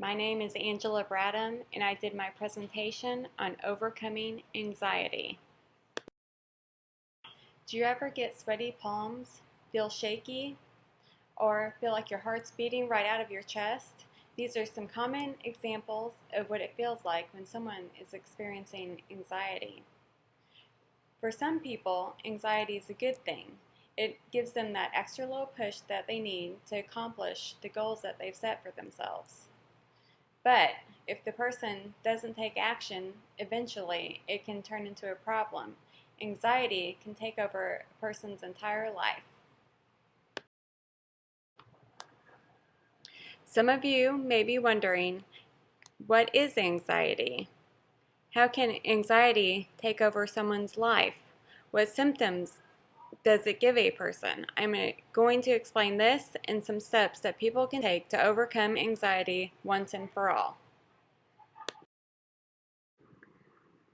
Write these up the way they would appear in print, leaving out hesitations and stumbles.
My name is Angela Bradham, and I did my presentation on overcoming anxiety. Do you ever get sweaty palms, feel shaky, or feel like your heart's beating right out of your chest? These are some common examples of what it feels like when someone is experiencing anxiety. For some people, anxiety is a good thing. It gives them that extra little push that they need to accomplish the goals that they've set for themselves. But if the person doesn't take action, eventually it can turn into a problem. Anxiety can take over a person's entire life. Some of you may be wondering, what is anxiety? How can anxiety take over someone's life? What symptoms does it give a person? I'm going to explain this and some steps that people can take to overcome anxiety once and for all.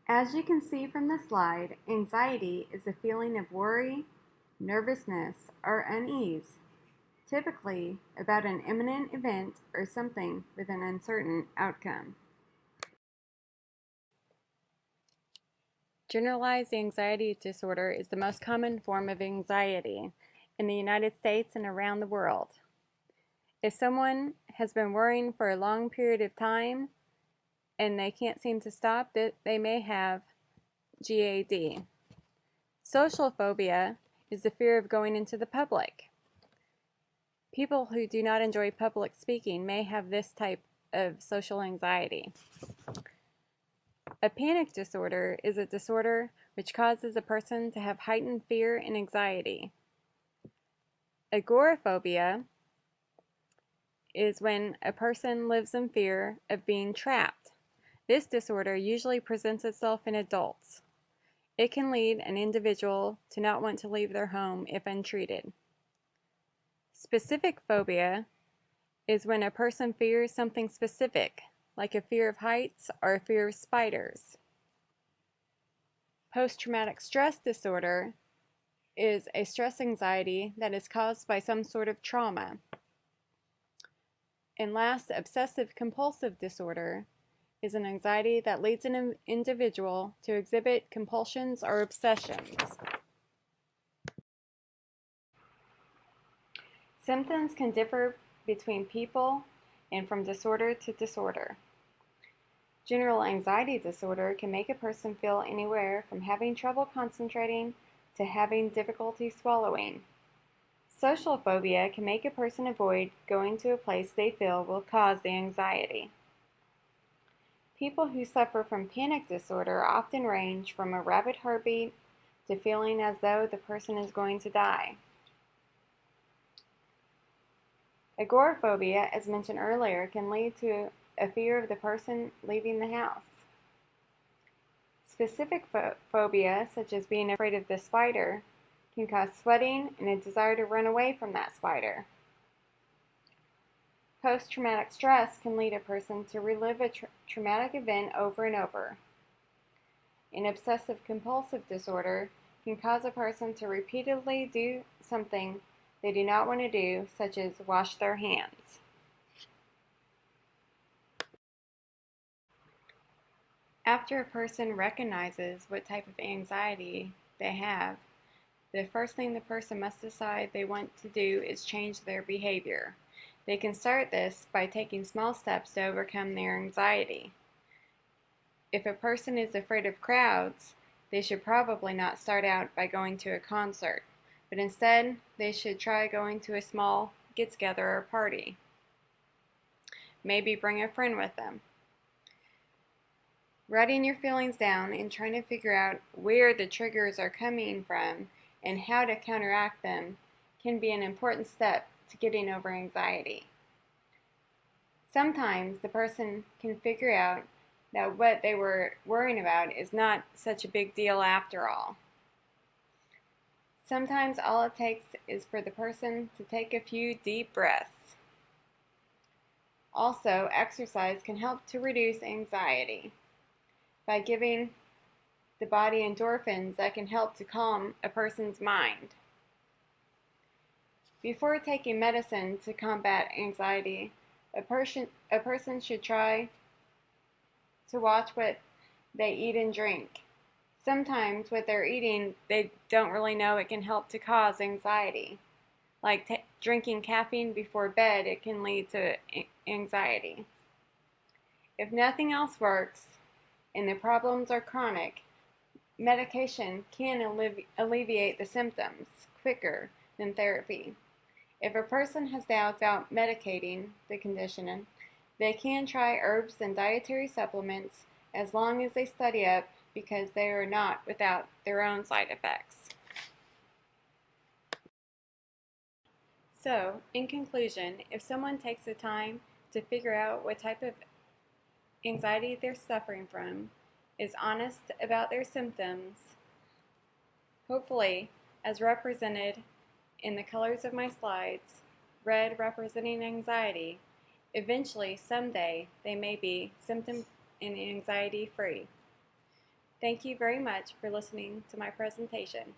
As you can see from the slide, anxiety is a feeling of worry, nervousness, or unease, typically about an imminent event or something with an uncertain outcome. Generalized anxiety disorder is the most common form of anxiety in the United States and around the world. If someone has been worrying for a long period of time and they can't seem to stop, they may have GAD. Social phobia is the fear of going into the public. People who do not enjoy public speaking may have this type of social anxiety. A panic disorder is a disorder which causes a person to have heightened fear and anxiety. Agoraphobia is when a person lives in fear of being trapped. This disorder usually presents itself in adults. It can lead an individual to not want to leave their home if untreated. Specific phobia is when a person fears something specific, like a fear of heights or a fear of spiders. Post-traumatic stress disorder is a stress anxiety that is caused by some sort of trauma. And last, obsessive compulsive disorder is an anxiety that leads an individual to exhibit compulsions or obsessions. Symptoms can differ between people and from disorder to disorder. General anxiety disorder can make a person feel anywhere from having trouble concentrating to having difficulty swallowing. Social phobia can make a person avoid going to a place they feel will cause the anxiety. People who suffer from panic disorder often range from a rapid heartbeat to feeling as though the person is going to die. Agoraphobia, as mentioned earlier, can lead to a fear of the person leaving the house. Specific phobia, such as being afraid of the spider, can cause sweating and a desire to run away from that spider. Post-traumatic stress can lead a person to relive a traumatic event over and over. An obsessive-compulsive disorder can cause a person to repeatedly do something they do not want to do, such as wash their hands. After a person recognizes what type of anxiety they have, the first thing the person must decide they want to do is change their behavior. They can start this by taking small steps to overcome their anxiety. If a person is afraid of crowds, they should probably not start out by going to a concert, but instead they should try going to a small get-together or party. Maybe bring a friend with them. Writing your feelings down and trying to figure out where the triggers are coming from and how to counteract them can be an important step to getting over anxiety. Sometimes the person can figure out that what they were worrying about is not such a big deal after all. Sometimes all it takes is for the person to take a few deep breaths. Also, exercise can help to reduce anxiety by giving the body endorphins that can help to calm a person's mind. Before taking medicine to combat anxiety, A person should try to watch what they eat and drink. Sometimes what they're eating, they don't really know it can help to cause anxiety. Like drinking caffeine before bed, it can lead to anxiety. If nothing else works and the problems are chronic, medication can alleviate the symptoms quicker than therapy. If a person has doubts about medicating the condition, they can try herbs and dietary supplements as long as they study up, because they are not without their own side effects. So, in conclusion, if someone takes the time to figure out what type of anxiety they're suffering from, is honest about their symptoms, hopefully, as represented in the colors of my slides, red representing anxiety, eventually, someday, they may be symptom and anxiety free. Thank you very much for listening to my presentation.